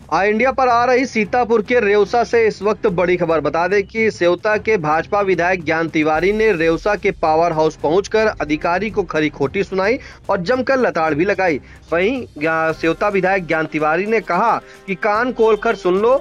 India पर आ रही सीतापुर के रेउसा से इस वक्त बड़ी खबर। बता दें कि सेवता के भाजपा विधायक ज्ञान तिवारी ने रेउसा के पावर हाउस पहुंचकर अधिकारी को खरी खोटी सुनाई और जमकर लताड़ भी लगाई। वहीं सेवता विधायक ज्ञान तिवारी ने कहा कि कान खोलकर सुन लो,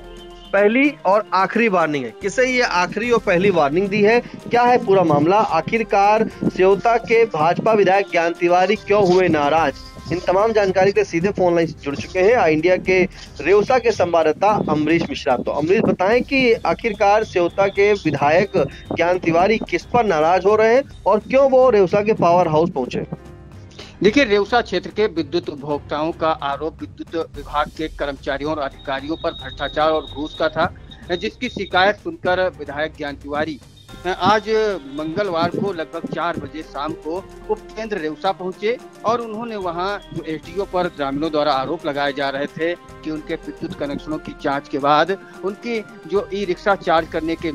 पहली और आखिरी वार्निंग है। किसे ये आखिरी और पहली वार्निंग दी है, क्या है पूरा मामला, आखिरकार सेवता के भाजपा विधायक ज्ञान तिवारी क्यों हुए नाराज, इन तमाम जानकारी के सीधे फोन लाइन से जुड़ चुके हैं आई इंडिया के रेउसा के संवाददाता अमरीश मिश्रा। तो अमरीश, बताएं कि आखिरकार सेवता के विधायक ज्ञान तिवारी किस पर नाराज हो रहे हैं और क्यों वो रेउसा के पावर हाउस पहुंचे। देखिए, रेउसा क्षेत्र के विद्युत उपभोक्ताओं का आरोप विद्युत विभाग के कर्मचारियों और अधिकारियों पर भ्रष्टाचार और घूस का था, जिसकी शिकायत सुनकर विधायक ज्ञान तिवारी आज मंगलवार को लगभग 4 बजे शाम को उप केंद्र रेउसा पहुंचे और उन्होंने वहां जो एसडीओ पर ग्रामीणों द्वारा आरोप लगाए जा रहे थे कि उनके विद्युत कनेक्शनों की जांच के बाद उनकी जो ई रिक्शा चार्ज करने के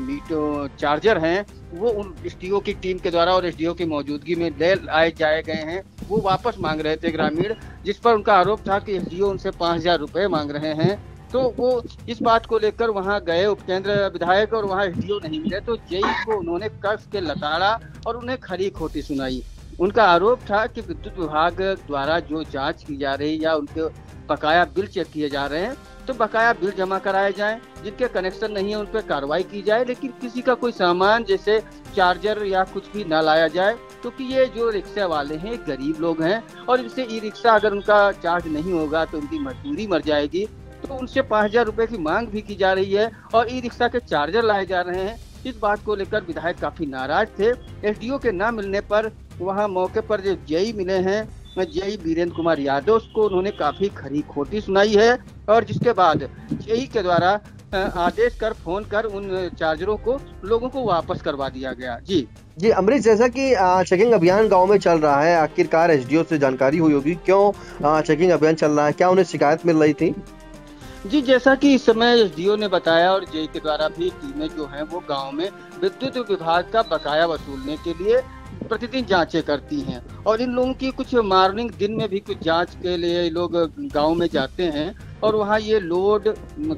चार्जर हैं वो उन एसडीओ की टीम के द्वारा और एसडीओ की मौजूदगी में ले आए जाए गए हैं, वो वापस मांग रहे थे ग्रामीण, जिस पर उनका आरोप था कि एसडीओ उनसे 5,000 रुपए मांग रहे हैं। तो वो इस बात को लेकर वहां गए उपकेंद्र विधायक और वहां एसडीओ नहीं मिले, तो जेई को उन्होंने कस के लताड़ा और उन्हें खरी खोटी सुनाई। उनका आरोप था कि विद्युत विभाग द्वारा जो जांच की जा रही या उनके बकाया बिल चेक किए जा रहे हैं तो बकाया बिल जमा कराए जाएं, जिनके कनेक्शन नहीं है उन पर कार्रवाई की जाए, लेकिन किसी का कोई सामान जैसे चार्जर या कुछ भी न लाया जाए, क्योंकि ये जो रिक्शा वाले हैं गरीब लोग हैं और इनसे ई रिक्शा अगर उनका चार्ज नहीं होगा तो उनकी मजदूरी मर जाएगी। तो उनसे 5,000 रुपए की मांग भी की जा रही है और ई रिक्शा के चार्जर लाए जा रहे हैं। इस बात को लेकर विधायक काफी नाराज थे। एसडीओ के न मिलने पर वहां मौके पर जो जेई मिले हैं, जेई वीरेंद्र कुमार यादव, उसको उन्होंने काफी खरी खोटी सुनाई है और जिसके बाद जेई के द्वारा आदेश कर फोन कर उन चार्जरों को लोगों को वापस करवा दिया गया। जी अमरीश, जैसा कि चेकिंग अभियान गांव में चल रहा है, आखिरकार एसडीओ से जानकारी हुई होगी क्यों चेकिंग अभियान चल रहा है, क्या उन्हें शिकायत मिल रही थी? जी, जैसा कि इस समय एसडीओ ने बताया और जेई के द्वारा भी टीमें जो हैं वो गांव में विद्युत विभाग का बकाया वसूलने के लिए प्रतिदिन जांचें करती हैं और इन लोगों की कुछ मॉर्निंग दिन में भी कुछ जांच के लिए लोग गांव में जाते हैं और वहां ये लोड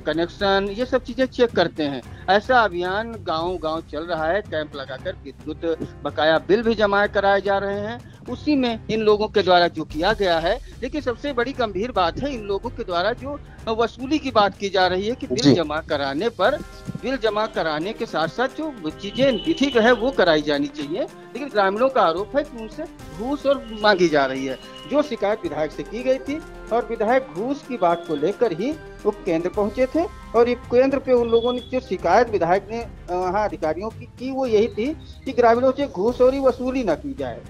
कनेक्शन ये सब चीजें चेक करते हैं। ऐसा अभियान गांव चल रहा है, कैंप लगाकर विद्युत बकाया बिल भी जमा कराए जा रहे हैं, उसी में इन लोगों के द्वारा जो किया गया है। लेकिन सबसे बड़ी गंभीर बात है, इन लोगों के द्वारा जो वसूली की बात की जा रही है कि बिल जमा कराने पर बिल जमा कराने के साथ साथ जो चीजें विधिक है वो कराई जानी चाहिए, लेकिन ग्रामीणों का आरोप है कि उनसे घूस और मांगी जा रही है। जो शिकायत विधायक से की गई थी और विधायक घूस की बात को लेकर ही उप केंद्र पहुंचे थे और उप केंद्र पे उन लोगों ने जो शिकायत विधायक ने वहाँ अधिकारियों की वो यही थी कि ग्रामीणों से घूसखोरी वसूली न की जाए।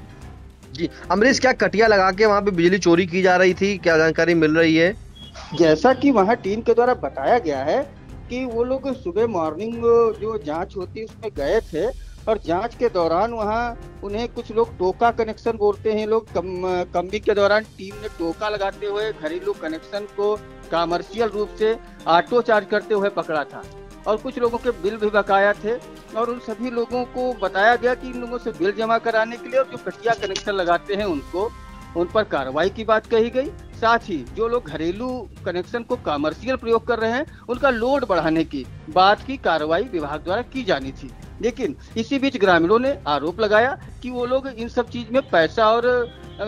जी अमरीश, क्या कटिया लगा के वहाँ पे बिजली चोरी की जा रही थी, क्या जानकारी मिल रही है? जैसा कि वहाँ टीम के द्वारा बताया गया है कि वो लोग सुबह मॉर्निंग जो जांच होती है उसमें गए थे और जांच के दौरान वहाँ उन्हें कुछ लोग टोका कनेक्शन बोलते हैं लोग, कम्बी के दौरान टीम ने टोका लगाते हुए घरेलू कनेक्शन को कमर्शियल रूप से ऑटो चार्ज करते हुए पकड़ा था और कुछ लोगों के बिल भी बकाया थे और उन सभी लोगों को बताया गया कि इन लोगों से बिल जमा कराने के लिए और जो कटिया कनेक्शन लगाते हैं उन पर कार्रवाई की बात कही गई। साथ ही जो लोग घरेलू कनेक्शन को कमर्शियल प्रयोग कर रहे हैं उनका लोड बढ़ाने की बात की कार्रवाई विभाग द्वारा की जानी थी, लेकिन इसी बीच ग्रामीणों ने आरोप लगाया कि वो लोग इन सब चीज में पैसा और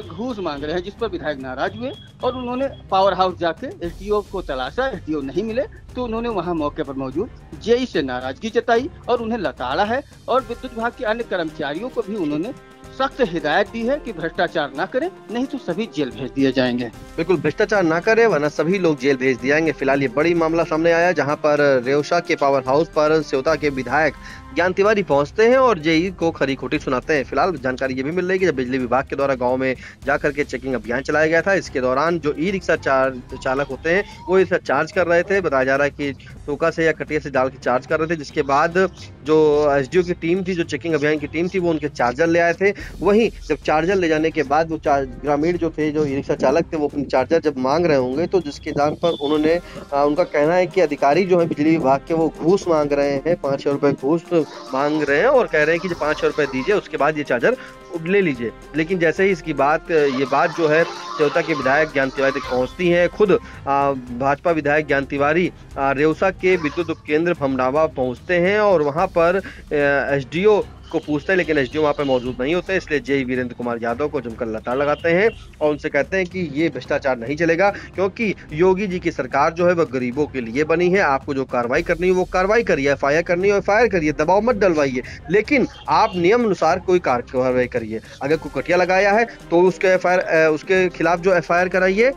घूस मांग रहे हैं, जिस पर विधायक नाराज हुए और उन्होंने पावर हाउस जाके एसडीओ को तलाशा। एसडीओ नहीं मिले तो उन्होंने वहां मौके पर मौजूद जेई से नाराजगी जताई और उन्हें लताड़ा है और विद्युत विभाग के अन्य कर्मचारियों को भी उन्होंने सख्त हिदायत दी है कि भ्रष्टाचार न करें, नहीं तो सभी जेल भेज दिए जाएंगे। बिल्कुल, भ्रष्टाचार ना करें वरना सभी लोग जेल भेज दिए जाएंगे। फिलहाल ये बड़ी मामला सामने आया जहां पर रेउसा के पावर हाउस पर सेवता के विधायक ज्ञान तिवारी पहुंचते हैं और जेई को खरी खोटी सुनाते हैं। फिलहाल जानकारी ये भी मिल रही है कि जब बिजली विभाग के द्वारा गांव में जाकर के चेकिंग अभियान चलाया गया था, इसके दौरान जो ई रिक्शा चालक होते हैं वो इसे चार्ज कर रहे थे। बताया जा रहा है कि टोका से या कटिया से डाल के चार्ज कर रहे थे, जिसके बाद जो एसडीओ की टीम थी, जो चेकिंग अभियान की टीम थी, वो उनके चार्जर ले आए थे। वहीं जब चार्जर ले जाने के बाद वो ग्रामीण जो थे, जो ई रिक्शा चालक थे, वो अपने चार्जर जब मांग रहे होंगे तो जिसके दाम पर उन्होंने उनका कहना है कि अधिकारी जो है बिजली विभाग के वो घूस मांग रहे हैं, 5,000 रुपए घूस मांग रहे हैं और कह रहे हैं कि जो 500 रुपए दीजिए उसके बाद ये चार्जर ले लीजिए। लेकिन जैसे ही इसकी ये बात जो है सेवता के विधायक ज्ञान तिवारी तक पहुंचती है, खुद भाजपा विधायक ज्ञान तिवारी रेउसा के विद्युत उपकेंद्र भमडावा पहुंचते हैं और वहां पर एसडीओ को पूछते हैं, लेकिन एसडीओ वहां पर मौजूद नहीं होते, इसलिए जेई वीरेंद्र कुमार यादव को जमकर लताड़ लगाते हैं और उनसे कहते हैं कि ये भ्रष्टाचार नहीं चलेगा, क्योंकि योगी जी की सरकार जो है वह गरीबों के लिए बनी है। आपको जो कार्रवाई करनी है वो कार्रवाई करिए, एफआईआर करनी है एफआईआर करिए, दबाव मत डलवाइए, लेकिन आप नियम अनुसार कोई कार्रवाई करिए। अगर कोई कटिया लगाया है तो उसके खिलाफ जो एफआईआर कराइए,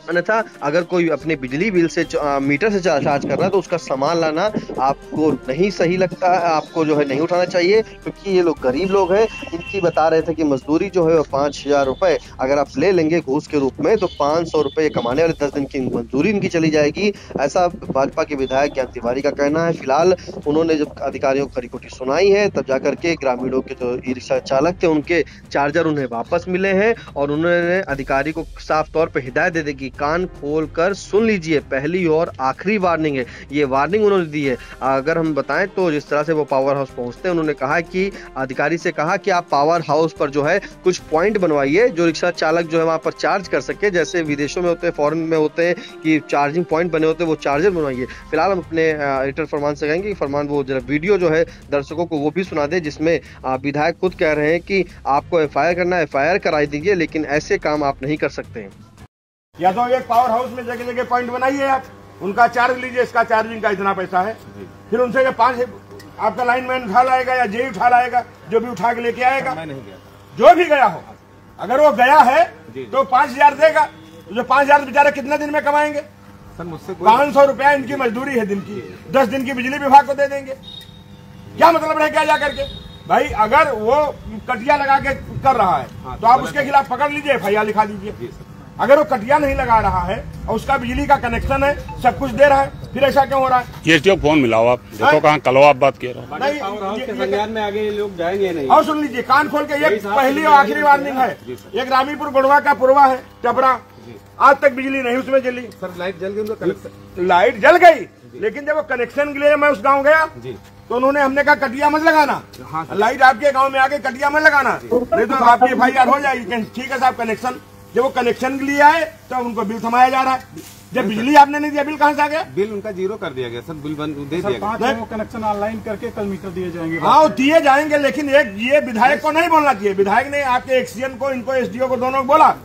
अन्यथा अगर कोई अपने बिजली बिल से मीटर से चार्ज कर रहा है तो उसका सामान लाना आपको नहीं सही लगता है, आपको जो है नहीं उठाना चाहिए, क्योंकि ये लोग गरीब लोग हैं। इनकी बता रहे थे कि मजदूरी जो है वो 5,000 रुपए अगर आप ले लेंगे घूस के रूप में तो 500 रुपए कमाने वाले 10 दिन की मजदूरी इनकी चली जाएगी, ऐसा भाजपा के विधायक ज्ञान तिवारी का कहना है। फिलहाल उन्होंने जब अधिकारियों को खरी खोटी सुनाई है तब जाकर के ग्रामीणों के जो ई रिक्शा चालक थे उनके चार्जर उन्हें वापस मिले हैं और उन्होंने अधिकारी को साफ तौर पर हिदायत दे दी कि कान खोलकर सुन लीजिए, पहली और आखिरी वार्निंग है। ये वार्निंग उन्होंने दी है। अगर हम बताएं तो जिस तरह से वो पावर हाउस पहुंचते हैं, उन्होंने कहा कि अधिकारी से कहा कि आप पावर हाउस पर जो है कुछ पॉइंट बनवाइए जो रिक्शा चालक जो है वहां पर चार्ज कर सके, जैसे विदेशों में होते हैं, फॉरेन में होते हैं कि चार्जिंग पॉइंट बने होते हैं, वो चार्जर बनवाइए। फिलहाल हम अपने एडिटर फरमान से कहेंगे कि फरमान वो जरा वीडियो जो है दर्शकों को वो भी सुना दे, जिसमें विधायक खुद कह रहे हैं कि आपको एफआईआर करना है एफआईआर कराई दीजिए, लेकिन ऐसे काम आप नहीं कर सकते। या तो एक पावर हाउस में जगह जगह पॉइंट बनाइए, आप उनका चार्ज लीजिए, इसका चार्जिंग का इतना पैसा है, फिर उनसे 5 आपका लाइनमैन उठा लाएगा या जेई उठा लाएगा, जो भी उठा के लेके आएगा, जो भी गया हो, अगर वो गया है तो 5,000 देगा, तो जो 5,000 बेचारे कितने दिन में कमाएंगे? 500 रुपया इनकी मजदूरी है दिन की, 10 दिन की बिजली विभाग को दे देंगे। क्या मतलब रह गया जा करके? भाई अगर वो कटिया लगा के कर रहा है तो आप उसके खिलाफ पकड़ लीजिए, एफआईआर लिखा दीजिए। अगर वो कटिया नहीं लगा रहा है और उसका बिजली का कनेक्शन है, सब कुछ दे रहा है, फिर ऐसा क्यों हो रहा है? एसडीओ फोन मिलाओ, आप देखो कहाँ कलो आप बात कह रहे हो। नहीं में आगे लोग जाएंगे नहीं। और सुन लीजिए, कान खोल के, ये पहली और आखिरी वार्निंग है। एक रामीपुर गोड़वा का पुरवा है टपरा, आज तक बिजली नहीं उसमें जली। सर लाइट जल गई, कनेक्शन लाइट जल गई, लेकिन जब वो कनेक्शन के लिए मैं उस गाँव गया तो हमने कहा कटिया मत लगाना। हाँ, लाइट आपके गांव में आके कटिया मत लगाना, नहीं तो आपकी एफआईआर हो जाएगी। ठीक है साहब, कनेक्शन जब वो कनेक्शन के लिए आए तो उनको बिल थमाया जा रहा है। जब बिजली आपने नहीं दिया, बिल कहाँ से आ गया? बिल उनका 0 कर दिया गया सर, बिल बंद दे दिया गया। वो कनेक्शन ऑनलाइन करके कल मीटर दिए जाएंगे। हाँ, दिए जाएंगे, लेकिन एक ये विधायक को नहीं बोलना चाहिए। विधायक ने आपके एक्सीएन को, इनको एसडीओ को, दोनों को बोला,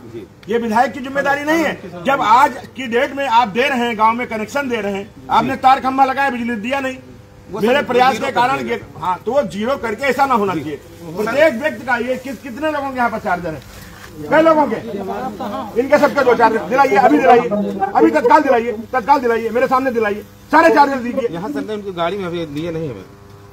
ये विधायक की जिम्मेदारी नहीं है। जब आज की डेट में आप दे रहे हैं, गाँव में कनेक्शन दे रहे हैं, आपने तार खंभा लगाया, बिजली दिया नहीं, मेरे प्रयास के कारण। हाँ, तो वो 0 करके ऐसा ना होना चाहिए। प्रत्येक व्यक्ति का ये कितने लोगों के यहाँ पर चार्जर है? कई लोगों के, इनके सबके 2 चार्जर दिलाइए, अभी दिलाइए, अभी तत्काल दिलाइए, तत्काल दिलाइए, मेरे सामने दिलाइए, सारे चार्जर दीजिए। यहाँ सर उनकी गाड़ी में अभी दिए नहीं है।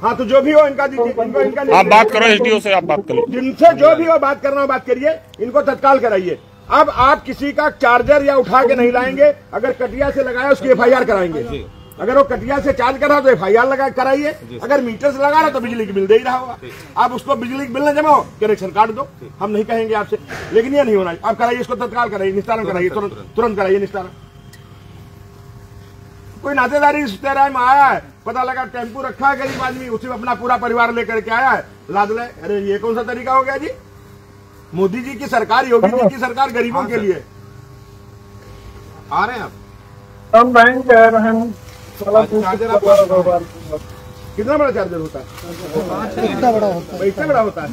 हाँ, तो जो भी हो इनका दीजिए, इनका आप बात करो एसडीओ से, आप बात करो, जिनसे जो भी हो बात करना हो बात करिए, इनको तत्काल कराइए। अब आप किसी का चार्जर या उठा के नहीं लाएंगे, अगर कटिया से लगाया उसकी एफआईआर कराएंगे। अगर वो कटिया से चार्ज कर रहा तो एफआईआर लगा कराइए, अगर मीटर से लगा रहा तो बिजली की बिल दे ही रहा होगा। आप उसको बिजली की बिल न जमा हो, कनेक्शन काट दो, हम नहीं कहेंगे आपसे, लेकिन ये नहीं होना। आप कराइए, इसको तत्काल कराइए, निस्तारण कराइए, तुरंत कराइए निस्तारण। कोई नातेदारी रिश्तेदार में आया है, पता लगा टेम्पू रखा है गरीब आदमी, उसी में अपना पूरा परिवार लेकर के आया है, लाद ले। अरे ये कौन सा तरीका हो गया जी? मोदी जी की सरकार, योगी जी की सरकार गरीबों के लिए। आ रहे हैं आप? हम बैंक कह रहे हैं। चार्जर कितना बड़ा चार्जर होता है? इतना बड़ा होता है, इतना बड़ा होता है।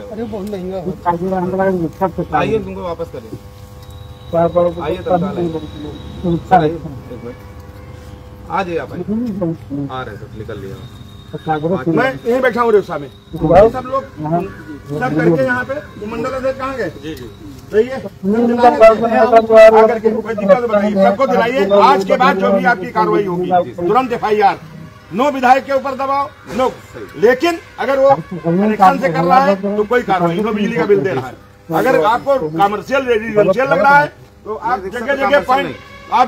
अरे बहुत महंगा होता है। आइए तुमको वापस करिए, आइए तत्काल आ जाइए आप। आ रहे सब निकल लिया। मैं यहीं बैठा हूँ रेउसा में, सब लोग सब करके यहाँ पे मंडल अध्यक्ष कहाँ गए? सही है, आकर के कोई दिक्कत बताइए, सबको दिलाइए। आज के बाद जो भी आपकी कार्रवाई होगी तुरंत एफआईआर, नो विधायक के ऊपर दबाव, नो। लेकिन अगर वो कनेक्शन से कर रहा है तो कोई कार्रवाई, नो बिजली का बिल दे रहा है। अगर आपको कमर्शियल रेजिडेंशियल लग रहा है तो आप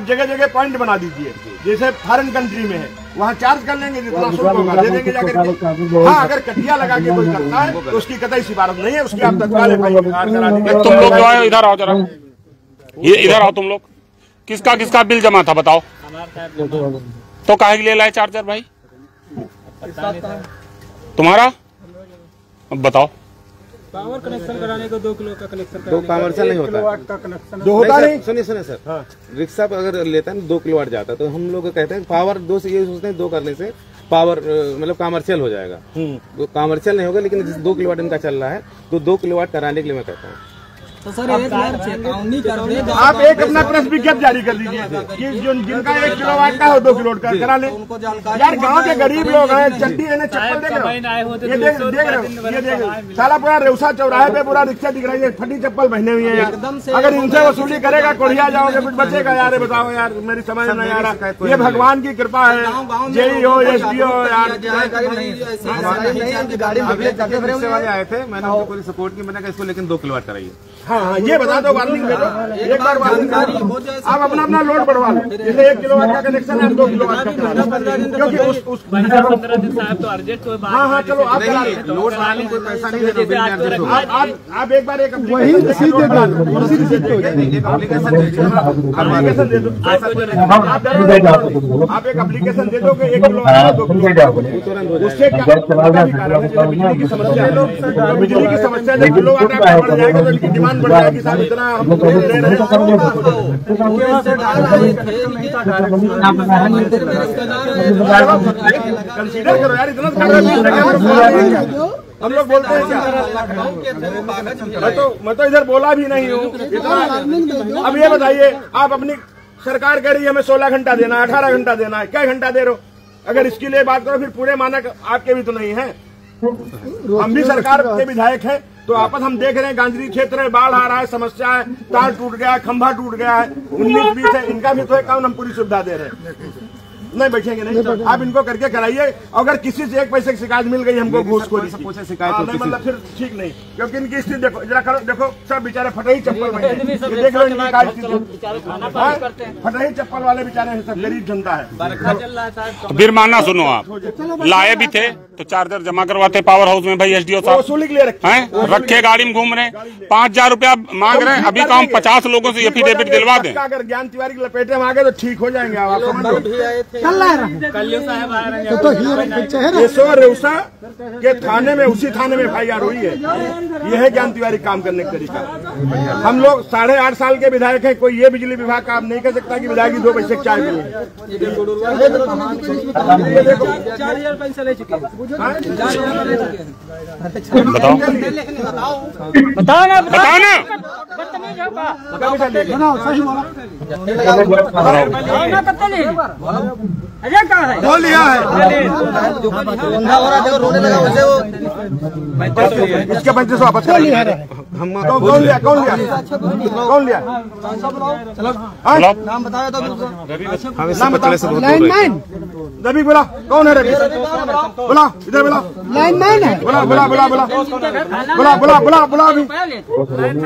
जगह जगह पॉइंट बना दीजिए, जैसे फॉरेन कंट्री में है, वहाँ चार्ज कर लेंगे, जितना शुल्क होगा दे देंगे जाकर के। हाँ, अगर कटिया लगा के कोई करता है तो उसकी कतई सिफारिश नहीं है, उसकी आप तत्काल एफआईआर करा दीजिए। तुम लोग जो है इधर आओ जरा, ये इधर आओ तुम लोग। किसका बिल जमा था बताओ? तो काहे के लिए लाए चार्जर भाई? तुम्हारा अब बताओ। पावर कनेक्शन कराने को 2 किलो का कनेक्शन दो कमर्शियल नहीं होता का कनेक्शन जो होता नहीं। सुनिए सर, रिक्शा अगर लेता है 2 किलोवाट जाता है तो हम लोग कहते हैं पावर 2 से, ये सोचते हैं 2 करने से पावर मतलब कमर्शियल हो जाएगा। वो कमर्शियल नहीं होगा, लेकिन 2 किलोवाट इनका चल रहा है तो 2 किलोवाट कराने के लिए मैं कहता हूँ। तो सर चेतावनी करने आप एक अपना प्रेस विज्ञप्ति जारी कर दीजिए कि जो जिनका 1 किलोवाट का हो 2 किलोवाट का करा ले। यार गांव के गरीब लोग हैं, चड्डी है ना, चप्पल देख रहे हो, ये देख रहे हो, ये देख साला पूरा रेउसा चौराहे पे पूरा रिक्शा दिख रही है, फटी चप्पल पहने हुई है यार। अगर इनसे वसूली करेगा कोढ़िया जाओगे, कुछ बचेगा यार? बताओ यार, मेरी समझ में नहीं आ रहा। ये भगवान की कृपा है, जेई हो एसडी हो यार। रिक्शे वाले आए थे, मैंने उनको पूरी सपोर्ट की, मैंने कहा इसको लेकिन 2 किलोवाट कराइए। हाँ, ये बता दो, वार्निंग दे दो, एक बार वार्निंग आप अपना लोड बढ़वा लो। जैसे 1 किलोवाट का कनेक्शन है, 2 किलोवाट का करा लो, क्योंकि उस 15 दिन साहब तो अर्जेंट कोई बात। हाँ, चलो आप लोड बढ़ाने कोई पैसा नहीं देना। आप एक बार एक एप्लीकेशन दे दो, आप एक एप्लीकेशन दे दो कि 1 किलोवाट 2 किलोवाट, उससे बिजली की समस्या है, बिजली की समस्या 1 किलोवाट बढ़ जाएगा तो इनकी डिमांड बढ़ जाएगी। साहब इतना हम ले रहे हैं, कंसीडर करो यार, इतना हम लोग बोलते हैं क्या? मैं तो इधर बोला भी नहीं हूँ इतना। अब ये बताइए, आप अपनी सरकार कह रही है हमें 16 घंटा देना है, 18 घंटा देना है, क्या घंटा दे रहे हो? अगर इसके लिए बात करो फिर पूरे मानक आपके भी तो नहीं है। हम भी सरकार के विधायक हैं, तो आपस हम देख रहे हैं गांधी क्षेत्र में बाढ़ आ रहा है, समस्या है, तार टूट गया है, खंभा टूट गया है, 19-20 है, इनका भी तो एक काम हम पूरी सुविधा दे रहे हैं। नहीं बैठेंगे नहीं, आप इनको करके कराइए। अगर किसी से 1 पैसे की शिकायत मिल गई हमको घूसखोरी की, मतलब फिर ठीक नहीं, क्योंकि इनकी स्थिति देखो जरा, देखो सब बेचारे फटे चप्पल में, देख लो फटे चप्पल वाले बेचारे सब गरीब जनता है। फिर मानना सुनो, आप लाए भी थे तो चार्जर जमा करवाते पावर हाउस में भाई एसडीओ साहब वसूली के लिए रखे गाड़ी में घूम रहे हैं, 5000 रुपया मांग रहे हैं। अभी तो हम 50 लोगों से एफिडेविट दिलवा दें। अगर ज्ञान तिवारी की लपेटे में आ गए तो ठीक हो जाएंगे आप रेउसा के थाने में, उसी थाने में FIR हुई है। यह है ज्ञान तिवारी काम करने का तरीका। हम लोग 8.5 साल के विधायक हैं, कोई ये बिजली विभाग का आप नहीं कह सकता कि विधायक की 2 पैसे की चाय मिली। बताओ बताओ ना, बताओ ना, बोल लिया है इसके 35 वापस कर लिया। कौन लिया? नाम बताया तो रवि बोला, कौन है रवि? बोला इधर, बोला लाइनमैन है, बोला अभी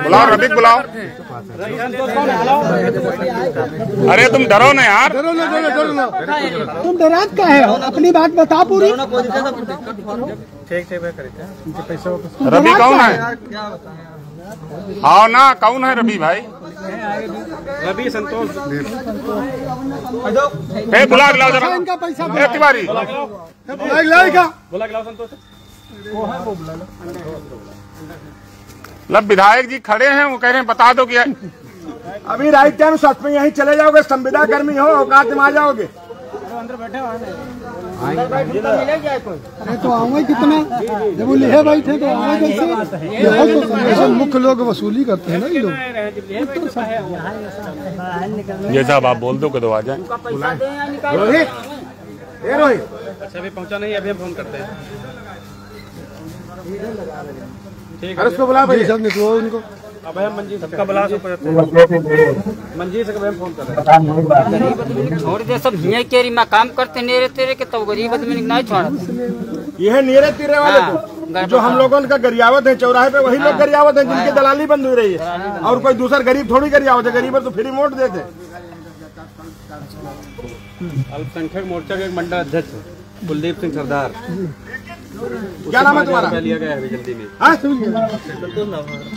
बुलाओ रवि, बुलाओ। अरे तुम डरो ना यार, डरो ना। तुम डरात का है, अपनी बात बता पूरी। रवि कौन है? हाँ ना, कौन है रवि भाई? रवि संतोष। बुला गिलाओ जरा, इनका पैसा तिवारी बोला गिलाओ संतोष। मतलब विधायक जी खड़े हैं, वो कह रहे हैं बता दो कि अभी राइट टाइम सच में यहीं चले जाओगे, संविदा कर्मी हो, औकात में आ जाओगे। अंदर बैठे अरे तो आवे कितना, जब वो ले बैठे तो आवे कैसे? मुख्य लोग वसूली करते हैं ना ये लोग। ये साहब आप बोल दो कदो आ जाए। रोहित, अच्छा अभी पहुंचा नहीं, अभी हम फोन करते हैं। अरे उसको बुला भाई, सब निकलो उनको। अब हम मंजीत सबका बुला, मंजीत से हम फोन कर रहे हैं। छोड़ दे सब हिया केरी में काम करते नेरे तेरे के, तो गरीब आदमी नहीं छोड़ा। ये है नीरे तीरे वाले तो जो हम लोगों का गरियावत है चौराहे पे, वही लोग गरियावत है जिनकी दलाली बंद हो रही है, और कोई दूसरा गरीब थोड़ी गरियावत है। गरीब तो फ्री वोट देते। अल्पसंख्यक मोर्चा के मंडल अध्यक्ष कुलदीप सिंह सरदार। क्या नाम है तुम्हारा? लिया गया है जल्दी में।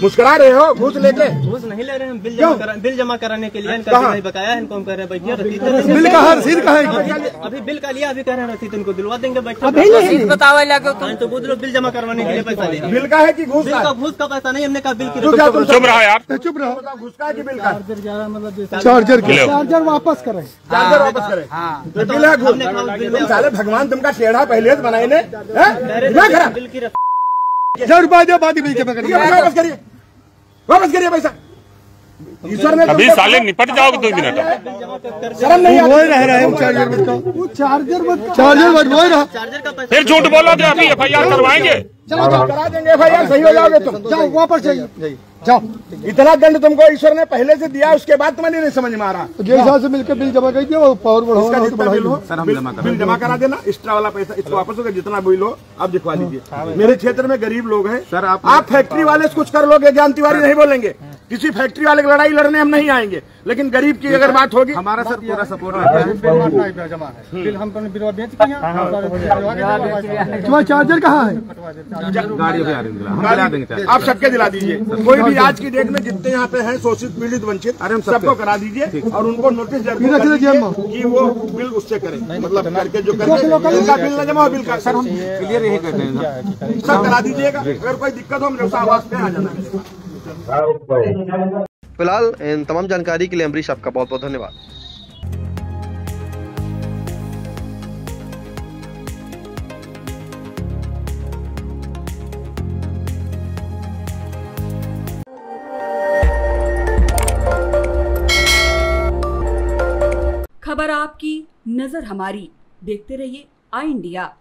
मुस्कुरा रहे हो घूस लेके? घूस नहीं ले रहे हैं, बिल जमा कराने के लिए इनका नहीं बकाया है, इनको हम कह रहे हैं बैठिए रसीद। बिल का रसीद कहाँ है? अभी बिल का लिया, अभी कह रहे हैं रसीद उनको दिलवा देंगे, बैठे बतावा लगे तो बोल बिल जमा करवाने के लिए पैसा ले। बिल का है कि घूस का? घूस का पैसा नहीं, हमने कहा बिल की। चुप रहो यार, चुप रहो। घूस का कि बिल का? चार्जर वापस करें, चार्जर वापस करें। तो बिल है घूस। साले भगवान तुमका टेढ़ा पहले से बनाए ने, बिल की 1000 रुपया दे, बाकी बिल जमा करिए। वापस करिए पैसा। ईश्वर ने अभी साले निपट जाओगे 2 मिनट। शर्म नहीं वो रह रहा है वो चार्जर मत वो रहा। चार्जर का पैसा फिर झूठ बोलो तो अभी FIR करवाएंगे। चलो करा देंगे FIR, सही हो जाओगे तुम। जाओ वापस जाइए, जाओ। इतना दंड तुमको ईश्वर ने पहले से दिया, उसके बाद तुम्हें नहीं समझ में आ रहा। जेल साहब से मिलकर बिल जमा कर दिया, वो पावर इसका जितना बिल हो सर, हम बिल जमा करा देना। एक्स्ट्रा वाला पैसा इसको वापस होगा, जितना बिल हो आप दिखवा लीजिए। मेरे क्षेत्र में गरीब लोग हैं सर, आप फैक्ट्री वाले से कुछ कर लोगे, ज्ञान तिवारी नहीं बोलेंगे। किसी फैक्ट्री वाले की लड़ाई लड़ने हम नहीं आएंगे, लेकिन गरीब की अगर बात होगी हमारा सर पूरा सपोर्ट रहता है। तुम्हारा चार्जर कहाँ है? गाड़ी पे आ रही है, हम दिला देंगे। आप सबके दिला दीजिए। कोई भी आज की डेट में जितने यहाँ पे हैं शोषित पीड़ित वंचित, अरे हम सबको करा दीजिए और उनको नोटिस जारी कर दीजिए कि वो बिल उससे करें, मतलब करके जो करके उनका बिल न जमा हो, बिल का सर हम क्लियर यही करते हैं। सब करा दीजिएगा। अगर कोई दिक्कत हो मेरे आवाज पे आ जाना। फिलहाल इन तमाम जानकारी के लिए अमरीश आपका बहुत बहुत धन्यवाद। खबर आपकी, नजर हमारी। देखते रहिए आई इंडिया।